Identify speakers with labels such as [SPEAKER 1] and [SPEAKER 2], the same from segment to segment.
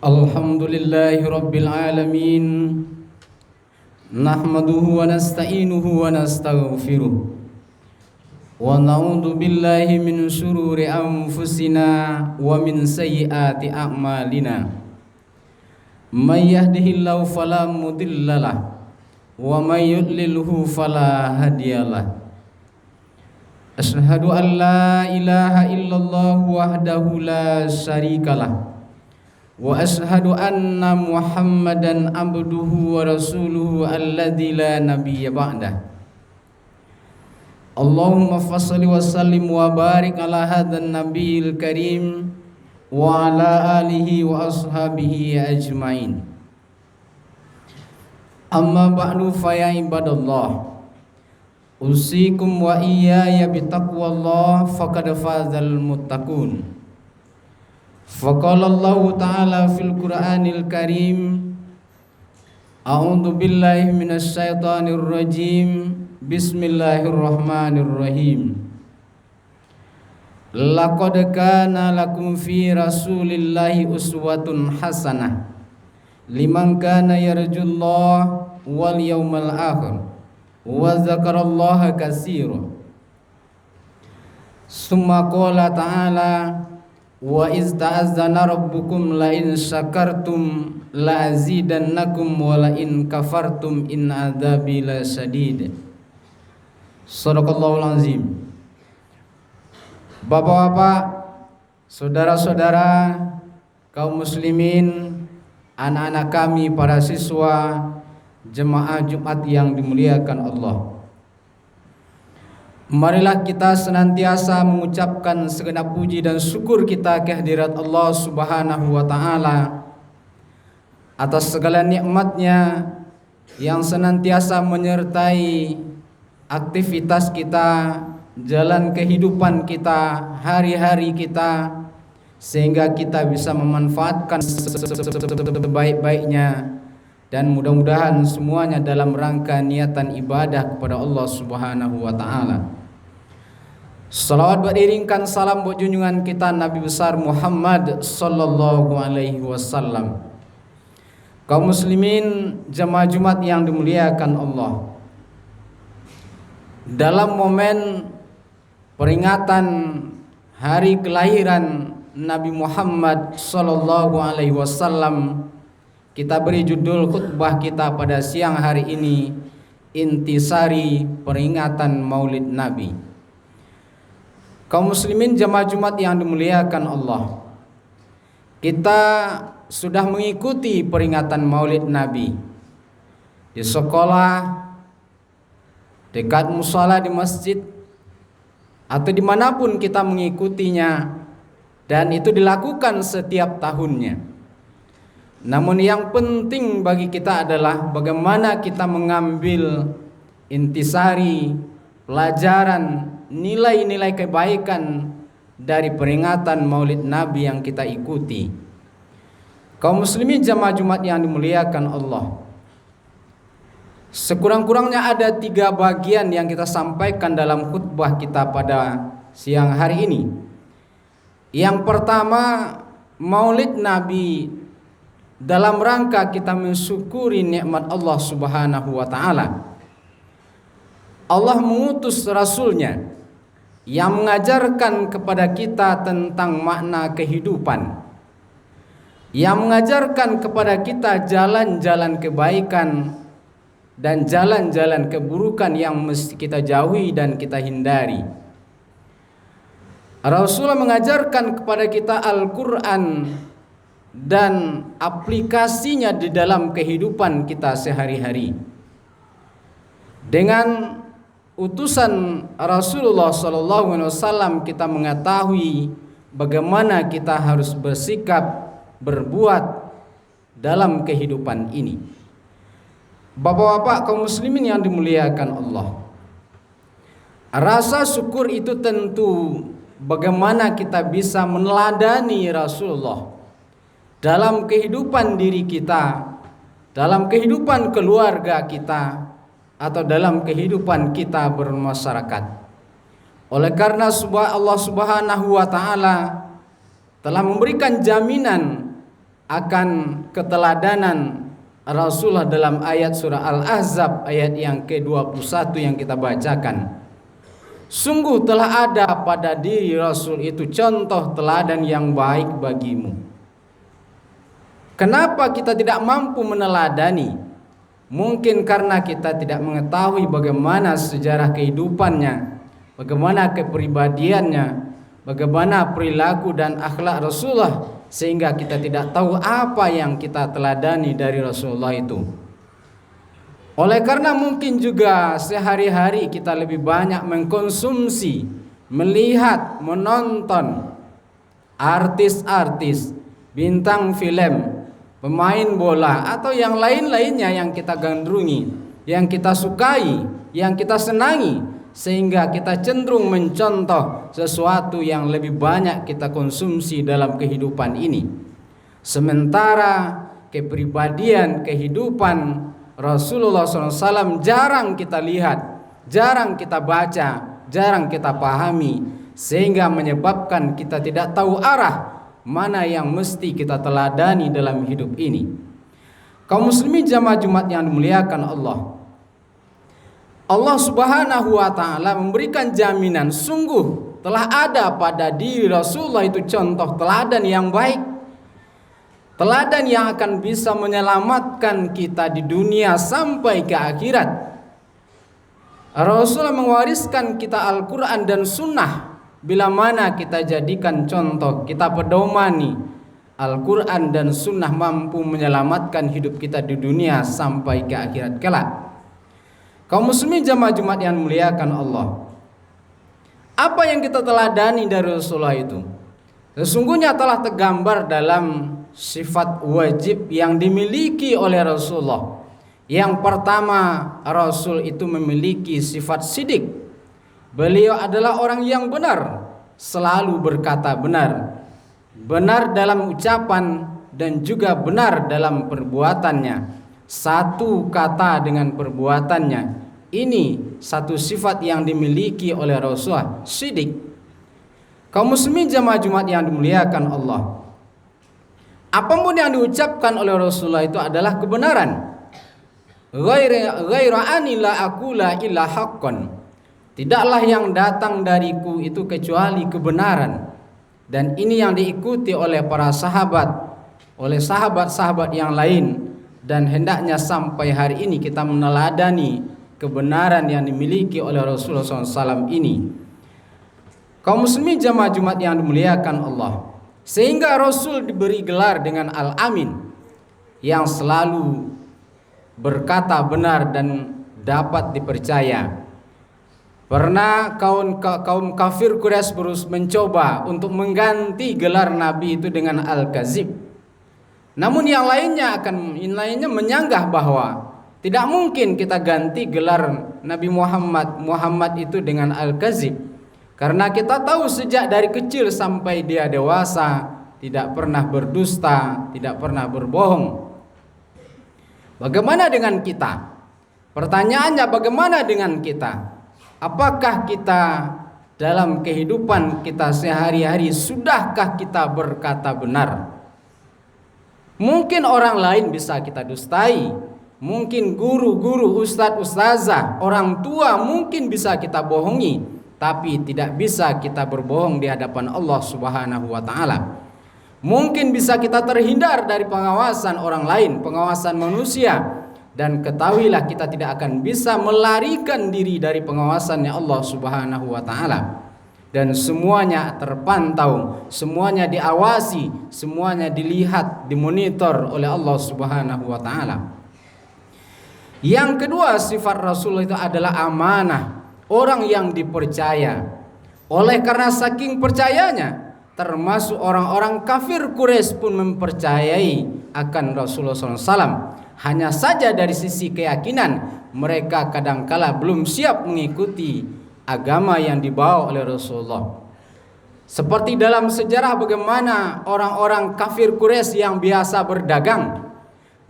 [SPEAKER 1] Alhamdulillahi Rabbil Alamin. Nahmaduhu wa nasta'inuhu wa nastaghfiruh. Wa na'udzu billahi min syururi anfusina wa min sayyiati a'malina. May yahdihillahu fala mudhillalah wa may yudlilhu fala hadiyalah. Asyhadu an la ilaha illallah wahdahu la syarikalah. Wa ashhadu anna Muhammadan abduhu wa rasuluhu alladzi la nabiyya ba'dah. Allahumma fassalli wa sallim wa barik ala hadzal nabiyil karim wa ala alihi wa ashabihi ajmain. Amma ba'du fa ya ibadallah, usikum wa iyaya bitaqwallah faqad fazal muttaqun. Faqala Allah Ta'ala fil Qur'anil Karim, A'udzu billahi minasy syaithanir rajim. Bismillahirrahmanirrahim. Laqad kana lakum fi Rasulillahi uswatun hasanah liman kana yarjullaha wal yawmal akhir wa dzakarallaha katsiran. Summa qala ta'ala, wa iz ta'azzana rabbukum la in syakartum la azidannakum wa la in kafartum in adzabi lasyadid. Shadaqallahul azim. Bapak-bapak, saudara-saudara, kaum muslimin, anak-anak kami para siswa jemaah Jumat yang dimuliakan Allah, marilah kita senantiasa mengucapkan segenap puji dan syukur kita kehadirat Allah Subhanahu wa Ta'ala atas segala nikmatnya yang senantiasa menyertai aktivitas kita, jalan kehidupan kita, hari-hari kita, sehingga kita bisa memanfaatkan sebaik-baiknya, dan mudah-mudahan semuanya dalam rangka niatan ibadah kepada Allah Subhanahu wa Ta'ala. Salawat beriringkan salam buat junjungan kita Nabi besar Muhammad sallallahu alaihi wasallam. Kaum muslimin jemaah Jumat yang dimuliakan Allah, dalam momen peringatan hari kelahiran Nabi Muhammad sallallahu alaihi wasallam, kita beri judul khutbah kita pada siang hari ini, intisari peringatan Maulid Nabi. Kaum muslimin jemaah Jumat yang dimuliakan Allah, kita sudah mengikuti peringatan Maulid Nabi di sekolah, dekat musala di masjid, atau dimanapun kita mengikutinya, dan itu dilakukan setiap tahunnya. Namun yang penting bagi kita adalah bagaimana kita mengambil intisari, pelajaran, nilai-nilai kebaikan dari peringatan Maulid Nabi yang kita ikuti. Kaum muslimin jamaah Jumat yang dimuliakan Allah, sekurang-kurangnya ada 3 bagian yang kita sampaikan dalam khutbah kita pada siang hari ini. Yang pertama, Maulid Nabi dalam rangka kita mensyukuri nikmat Allah Subhanahu wa Ta'ala. Allah mengutus Rasulnya yang mengajarkan kepada kita tentang makna kehidupan, yang mengajarkan kepada kita jalan-jalan kebaikan dan jalan-jalan keburukan yang mesti kita jauhi dan kita hindari. Rasulullah mengajarkan kepada kita Al-Quran dan aplikasinya di dalam kehidupan kita sehari-hari. Dengan utusan Rasulullah SAW kita mengetahui bagaimana kita harus bersikap, berbuat dalam kehidupan ini. Bapak-bapak kaum muslimin yang dimuliakan Allah, rasa syukur itu tentu bagaimana kita bisa meneladani Rasulullah dalam kehidupan diri kita, dalam kehidupan keluarga kita, atau dalam kehidupan kita bermasyarakat. Oleh karena Allah Subhanahu wa Ta'ala telah memberikan jaminan akan keteladanan Rasulullah dalam ayat surah Al-Ahzab ayat yang ke-21 yang kita bacakan. Sungguh telah ada pada diri Rasul itu contoh teladan yang baik bagimu. Kenapa kita tidak mampu meneladani? Mungkin karena kita tidak mengetahui bagaimana sejarah kehidupannya, bagaimana kepribadiannya, bagaimana perilaku dan akhlak Rasulullah, sehingga kita tidak tahu apa yang kita teladani dari Rasulullah itu. Oleh karena mungkin juga sehari-hari kita lebih banyak mengkonsumsi, melihat, menonton artis-artis, bintang film, pemain bola atau yang lain-lainnya yang kita gandrungi, yang kita sukai, yang kita senangi, sehingga kita cenderung mencontoh sesuatu yang lebih banyak kita konsumsi dalam kehidupan ini. Sementara kepribadian, kehidupan Rasulullah SAW jarang kita lihat, jarang kita baca, jarang kita pahami, sehingga menyebabkan kita tidak tahu arah mana yang mesti kita teladani dalam hidup ini. Kaum muslimin jamaah Jumat yang dimuliakan Allah, Allah Subhanahu wa taala memberikan jaminan sungguh telah ada pada diri Rasulullah itu contoh teladan yang baik. Teladan yang akan bisa menyelamatkan kita di dunia sampai ke akhirat. Rasulullah mewariskan kita Al-Quran dan Sunnah. Bila mana kita jadikan contoh, kita pedomani, Al-Quran dan Sunnah mampu menyelamatkan hidup kita di dunia sampai ke akhirat kelak. Kaum muslimin jamaah Jumat yang muliakan Allah, apa yang kita teladani dari Rasulullah itu sesungguhnya telah tergambar dalam sifat wajib yang dimiliki oleh Rasulullah. Yang pertama, Rasul itu memiliki sifat sidik. Beliau adalah orang yang benar, selalu berkata benar, benar dalam ucapan dan juga benar dalam perbuatannya. Satu kata dengan perbuatannya. Ini satu sifat yang dimiliki oleh Rasulullah, sidik. Kaum muslimin jamaah Jumat yang dimuliakan Allah, apapun yang diucapkan oleh Rasulullah itu adalah kebenaran. Ghaira anila aqula illa haqqan. Tidaklah yang datang dariku itu kecuali kebenaran. Dan ini yang diikuti oleh para sahabat, oleh sahabat-sahabat yang lain, dan hendaknya sampai hari ini kita meneladani kebenaran yang dimiliki oleh Rasulullah SAW ini. Kaum muslimin jamaah Jumat yang dimuliakan Allah, sehingga Rasul diberi gelar dengan Al-Amin, yang selalu berkata benar dan dapat dipercaya. Pernah kaum kafir Quraisy terus mencoba untuk mengganti gelar Nabi itu dengan Al-Kazib. Namun yang lainnya menyanggah bahwa tidak mungkin kita ganti gelar Nabi Muhammad itu dengan Al-Kazib. Karena kita tahu sejak dari kecil sampai dia dewasa tidak pernah berdusta, tidak pernah berbohong. Bagaimana dengan kita? Pertanyaannya, bagaimana dengan kita? Apakah kita dalam kehidupan kita sehari-hari sudahkah kita berkata benar? Mungkin orang lain bisa kita dustai, mungkin guru-guru, ustadz-ustazah, orang tua mungkin bisa kita bohongi. Tapi tidak bisa kita berbohong di hadapan Allah Subhanahu wa taala. Mungkin bisa kita terhindar dari pengawasan orang lain, pengawasan manusia, dan ketahuilah kita tidak akan bisa melarikan diri dari pengawasannya Allah Subhanahu wa taala. Dan semuanya terpantau, semuanya diawasi, semuanya dilihat, dimonitor oleh Allah Subhanahu wa taala. Yang kedua, sifat Rasul itu adalah amanah. Orang yang dipercaya. Oleh karena saking percayanya, termasuk orang-orang kafir Quraisy pun mempercayai akan Rasulullah SAW. Hanya saja dari sisi keyakinan, mereka kadangkala belum siap mengikuti agama yang dibawa oleh Rasulullah. Seperti dalam sejarah bagaimana orang-orang kafir Quraisy yang biasa berdagang,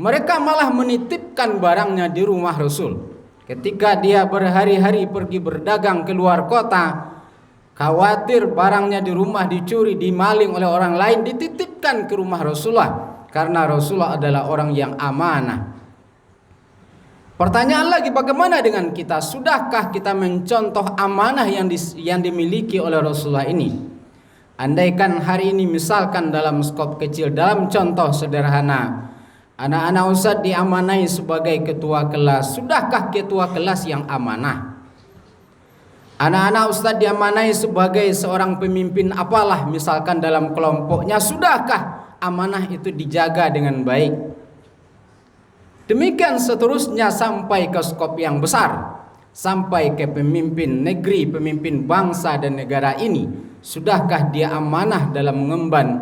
[SPEAKER 1] mereka malah menitipkan barangnya di rumah Rasul. Ketika dia berhari-hari pergi berdagang ke luar kota, khawatir barangnya di rumah dicuri, dimaling oleh orang lain, dititipkan ke rumah Rasulullah. karena Rasulullah adalah orang yang amanah. Pertanyaan lagi, bagaimana dengan kita? Sudahkah kita mencontoh amanah yang dimiliki oleh Rasulullah ini? Andaikan hari ini misalkan dalam skop kecil, dalam contoh sederhana, anak-anak ustadz diamanai sebagai ketua kelas. Sudahkah ketua kelas yang amanah? Anak-anak ustadz diamanai sebagai seorang pemimpin apalah misalkan dalam kelompoknya. Sudahkah amanah itu dijaga dengan baik? Demikian seterusnya sampai ke skop yang besar, sampai ke pemimpin negeri, pemimpin bangsa dan negara ini. Sudahkah dia amanah dalam mengemban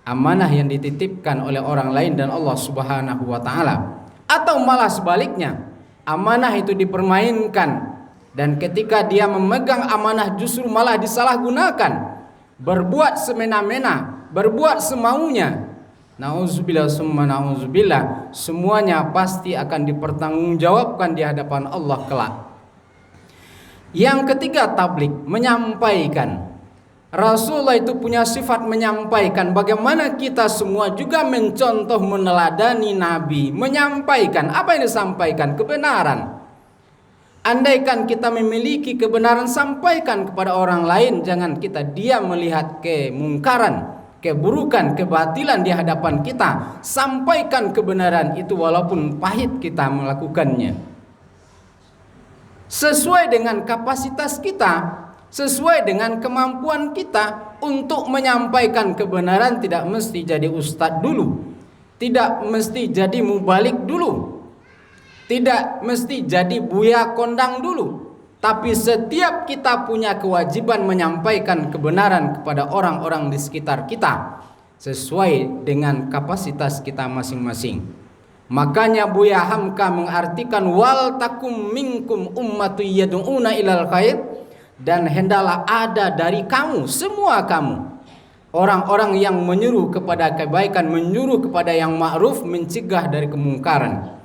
[SPEAKER 1] amanah yang dititipkan oleh orang lain dan Allah Subhanahu wa taala? Atau malah sebaliknya, amanah itu dipermainkan, dan ketika dia memegang amanah justru malah disalahgunakan, berbuat semena-mena, berbuat semaunya. Nauzubillah summa nauzubillah, semuanya pasti akan dipertanggungjawabkan di hadapan Allah kelak. Yang ketiga, tabligh, menyampaikan. Rasulullah itu punya sifat menyampaikan. Bagaimana kita semua juga mencontoh, meneladani Nabi, menyampaikan apa yang disampaikan, kebenaran. Andaikan kita memiliki kebenaran, sampaikan kepada orang lain. Jangan kita diam melihat kemungkaran, keburukan, kebatilan di hadapan kita. Sampaikan kebenaran itu walaupun pahit kita melakukannya. Sesuai dengan kapasitas kita, sesuai dengan kemampuan kita untuk menyampaikan kebenaran. Tidak mesti jadi ustadz dulu, tidak mesti jadi mubalik dulu, tidak mesti jadi buya kondang dulu. Tapi setiap kita punya kewajiban menyampaikan kebenaran kepada orang-orang di sekitar kita sesuai dengan kapasitas kita masing-masing. Makanya Buya Hamka mengartikan wal takum minkum ummatu yad'una ilal khair, dan hendaklah ada dari kamu, semua kamu, orang-orang yang menyuruh kepada kebaikan, menyuruh kepada yang ma'ruf, mencegah dari kemungkaran.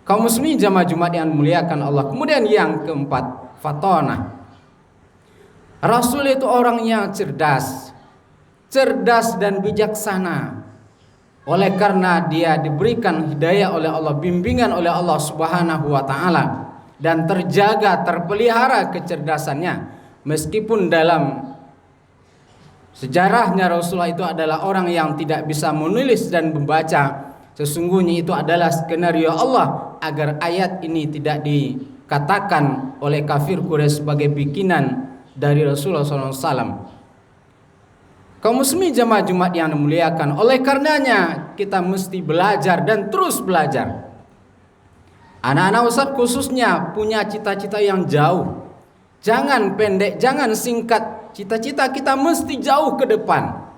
[SPEAKER 1] Kaum muslimin jamaah Jumat yang dimuliakan Allah. Kemudian yang keempat, fatonah. Rasul itu orang yang cerdas dan bijaksana. Oleh karena dia diberikan hidayah oleh Allah, bimbingan oleh Allah Subhanahu wa taala, dan terjaga, terpelihara kecerdasannya. Meskipun dalam sejarahnya Rasulullah itu adalah orang yang tidak bisa menulis dan membaca, sesungguhnya itu adalah skenario Allah agar ayat ini tidak dikatakan oleh kafir Quraisy sebagai bikinan dari Rasulullah SAW. Kaum muslimin jamaah Jumat yang dimuliakan, oleh karenanya kita mesti belajar dan terus belajar. Anak-anak ustadz khususnya punya cita-cita yang jauh. Jangan pendek, jangan singkat. Cita-cita kita mesti jauh ke depan.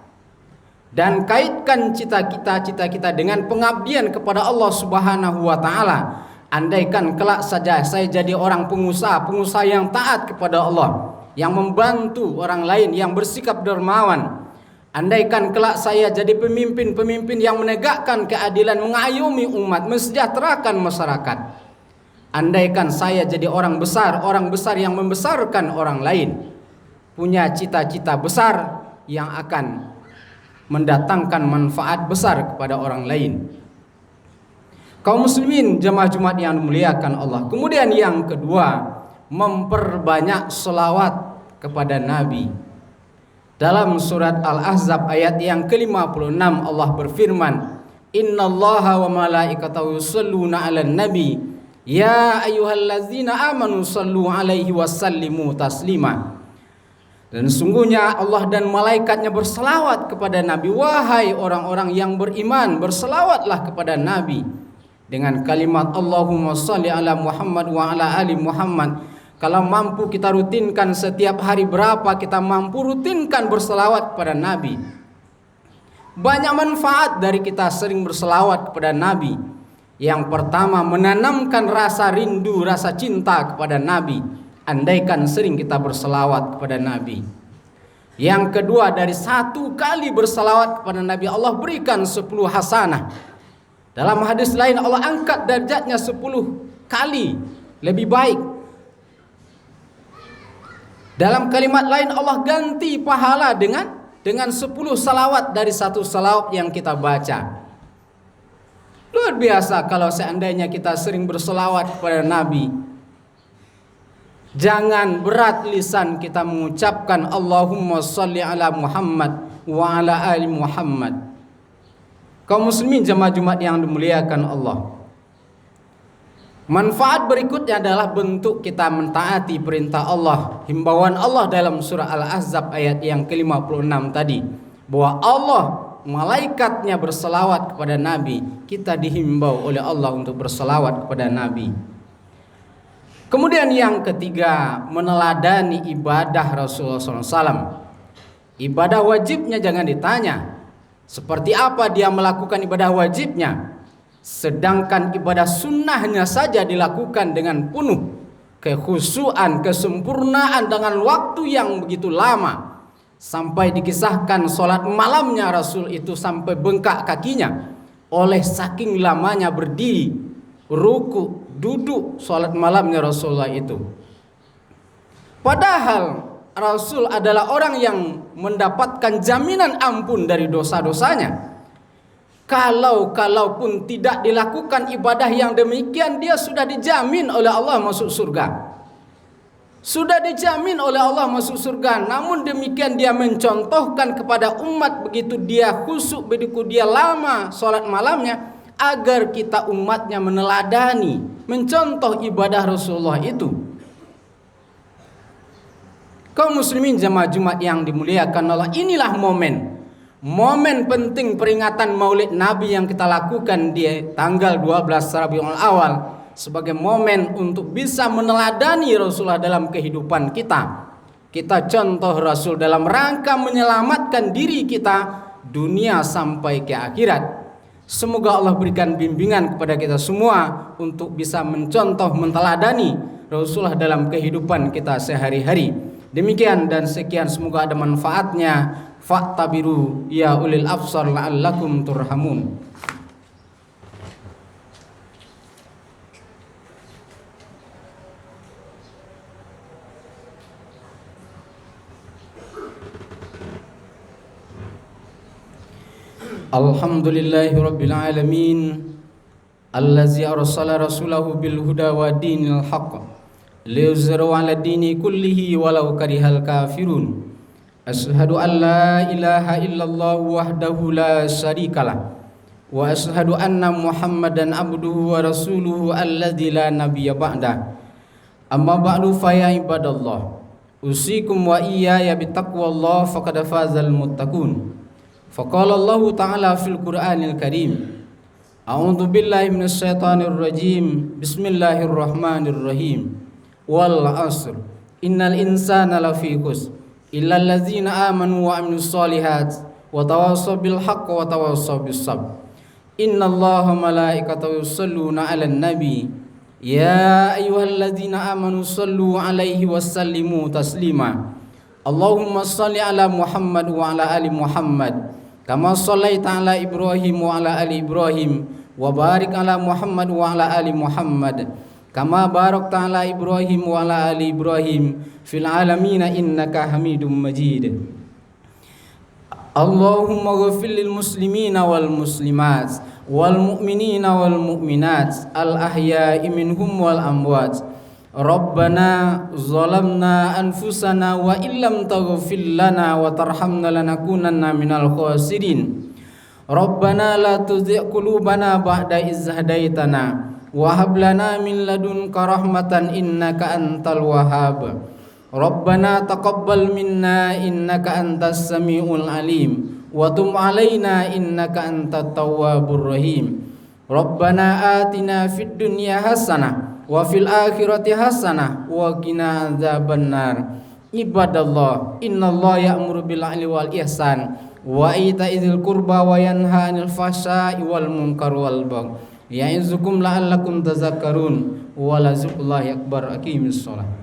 [SPEAKER 1] Dan kaitkan cita-cita kita dengan pengabdian kepada Allah Subhanahu wa taala. Andaikan kelak saja saya jadi orang pengusaha yang taat kepada Allah, yang membantu orang lain, yang bersikap dermawan. Andaikan kelak saya jadi pemimpin yang menegakkan keadilan, mengayomi umat, mensejahterakan masyarakat. Andaikan saya jadi orang besar yang membesarkan orang lain, punya cita-cita besar yang akan mendatangkan manfaat besar kepada orang lain. Kaum muslimin jamaah Jumat yang dimuliakan Allah. Kemudian yang kedua, memperbanyak selawat kepada Nabi. Dalam surat Al-Ahzab ayat yang ke-56 Allah berfirman, innallaha wa malaikatahu yusholluna 'alan nabi ya ayyuhallazina amanu shallu 'alaihi wasallimu taslima. Dan sungguhnya Allah dan malaikatnya berselawat kepada Nabi. Wahai orang-orang yang beriman, berselawatlah kepada Nabi dengan kalimat Allahumma shalli ala Muhammad wa ala ali Muhammad. Kalau mampu kita rutinkan setiap hari, berapa kita mampu rutinkan berselawat kepada Nabi. Banyak manfaat dari kita sering berselawat kepada Nabi. Yang pertama, menanamkan rasa rindu, rasa cinta kepada Nabi. Andaikan sering kita berselawat kepada Nabi. Yang kedua, dari satu kali berselawat kepada Nabi Allah berikan 10 hasanah. Dalam hadis lain Allah angkat derajatnya 10 kali lebih baik. Dalam kalimat lain Allah ganti pahala dengan dengan 10 salawat dari satu salawat yang kita baca. Luar biasa kalau seandainya kita sering berselawat kepada Nabi. Jangan berat lisan kita mengucapkan Allahumma sholli ala Muhammad wa ala ali Muhammad. Kaum muslimin jemaah Jumat yang dimuliakan Allah. Manfaat berikutnya adalah bentuk kita mentaati perintah Allah, himbauan Allah dalam surah Al-Ahzab ayat yang ke-56 tadi, bahwa Allah, malaikatnya berselawat kepada Nabi. Kita dihimbau oleh Allah untuk berselawat kepada Nabi. Kemudian yang ketiga, meneladani ibadah Rasulullah SAW. Ibadah wajibnya jangan ditanya seperti apa dia melakukan ibadah wajibnya, sedangkan ibadah sunnahnya saja dilakukan dengan penuh kekhusyuan, kesempurnaan dengan waktu yang begitu lama. Sampai dikisahkan sholat malamnya Rasul itu sampai bengkak kakinya oleh saking lamanya berdiri, ruku, duduk sholat malamnya Rasulullah itu. Padahal Rasul adalah orang yang mendapatkan jaminan ampun dari dosa-dosanya. Kalaupun tidak dilakukan ibadah yang demikian, dia sudah dijamin oleh Allah masuk surga. Sudah dijamin oleh Allah masuk surga. Namun demikian dia mencontohkan kepada umat begitu dia khusyuk, begitu dia lama sholat malamnya, agar kita umatnya meneladani, mencontoh ibadah Rasulullah itu. Kaum muslimin jemaah Jumat yang dimuliakan Allah, inilah momen penting peringatan Maulid Nabi yang kita lakukan di tanggal 12 Rabiul Awal sebagai momen untuk bisa meneladani Rasulullah dalam kehidupan kita. Kita contoh Rasul dalam rangka menyelamatkan diri kita dunia sampai ke akhirat. Semoga Allah berikan bimbingan kepada kita semua untuk bisa mencontoh, menteladani Rasulullah dalam kehidupan kita sehari-hari. Demikian dan sekian, semoga ada manfaatnya. Fa'tabiru ya ulil absar la'allakum turhamun. Alhamdulillahi rabbil alamin, allazi arsala rasulahu bil huda wa dinil haqq liyuzhirahu 'ala dini kullihi walau karihal kafirun. Ashhadu an la ilaha illallah wahdahu la syarikalah wa ashhadu anna Muhammadan abduhu wa rasuluhu alladzi la nabiyya ba'dah. Amma ba'du fa ya ibadallah, usikum wa iyaya bittaqwallah faqad fazal muttaqun. Faqala Allah ta'ala fil Qur'anil Karim, a'udzu billahi minasy syaithanir rajim, bismillahirrahmanirrahim, wal 'asr innal insana lafi khusr illal ladzina amanu wa 'amilus shalihat wa tawassaw bil haqq wa tawassaw bis sabr. Innallaha malaikatahu yusholluna 'alan nabi ya ayyuhalladzina amanu shallu 'alaihi wa sallimu taslima. Allahumma shalli 'ala Muhammad wa 'ala ali Muhammad kama shallaita 'ala Ibrahim wa 'ala ali Ibrahim wa barik 'ala Muhammad wa 'ala ali Muhammad kama barakta 'ala Ibrahim wa 'ala ali Ibrahim fil alamin innaka Hamidum Majid. Allahumma ghfir lil muslimina wal muslimat wal mu'minina wal mu'minat al ahya'i minhum wal amwat. Rabbana zalamna anfusana wa illam taghfir lana wa tarhamna lanakunanna minal khasirin. Rabbana la tuzigh qulubana ba'da idh hadaitana wa hab lana min ladunka rahmatan innaka antal wahhab. Rabbana taqabbal minna innaka antas samiul alim wa tub alaina innaka antat tawwabur rahim. Rabbana atina fid dunya hasanah wa fil akhirati hasanah wa qina adzabannar. Ibadallah, innallaha ya'muru bil 'adli wal ihsan wa ita'idzil qurba wa yanha 'anil fahsya'i wal munkari wal baghi. Ya'izukum la'allakum tadhakkarun. Wa la zikrullahi akbar. Aqimis shalah.